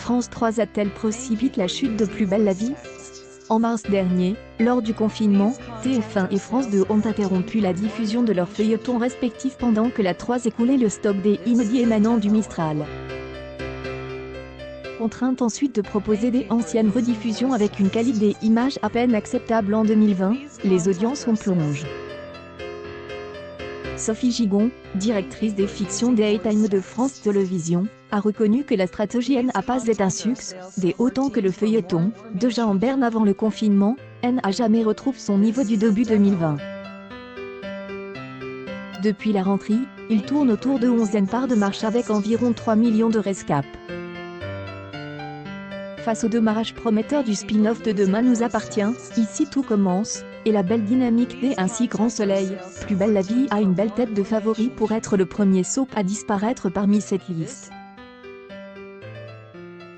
France 3 a-t-elle précipité la chute de Plus belle la vie? En mars dernier, lors du confinement, TF1 et France 2 ont interrompu la diffusion de leurs feuilletons respectifs pendant que la 3 écoulait le stock des inédits émanant du Mistral. Contrainte ensuite de proposer des anciennes rediffusions avec une qualité d'image à peine acceptable en 2020, les audiences ont plongé. Sophie Gigon, directrice des fictions Daytime de France Télévisions, a reconnu que la stratégie n'a pas été un succès, autant que le feuilleton, déjà en berne avant le confinement, n'a jamais retrouvé son niveau du début 2020. Depuis la rentrée, il tourne autour de 11 parts de marche avec environ 3 millions de rescapes. Face au démarrage prometteur du spin-off de Demain nous appartient, Ici tout commence, et la belle dynamique des Ainsi grand soleil, Plus belle la vie a une belle tête de favori pour être le premier soap à disparaître parmi cette liste.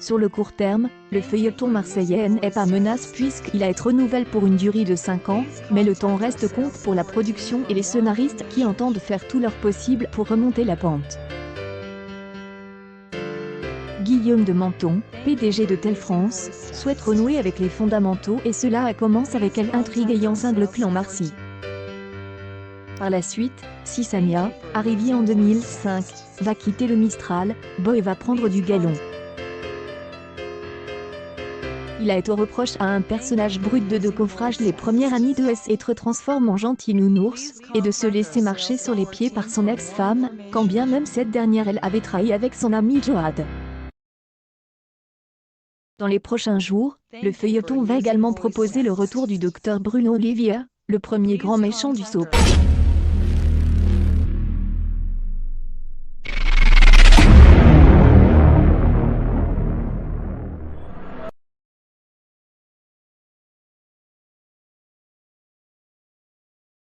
Sur le court terme, le feuilleton marseillais n'est pas menace puisqu'il a été renouvelé pour une durée de 5 ans, mais le temps reste compte pour la production et les scénaristes qui entendent faire tout leur possible pour remonter la pente. Guillaume de Menton, PDG de Tele France, souhaite renouer avec les fondamentaux et cela commence avec quelle intrigue ayant cinglé le clan Marcy. Par la suite, si Samia, arrivée en 2005, va quitter le Mistral, Boy va prendre du galon. Il a été reproche à un personnage brut de décoffrage les premières années de être transformé en gentil nounours, et de se laisser marcher sur les pieds par son ex-femme, quand bien même cette dernière elle avait trahi avec son ami Joad. Dans les prochains jours, le feuilleton va également proposer le retour du docteur Bruno Olivier, le premier grand méchant du soap.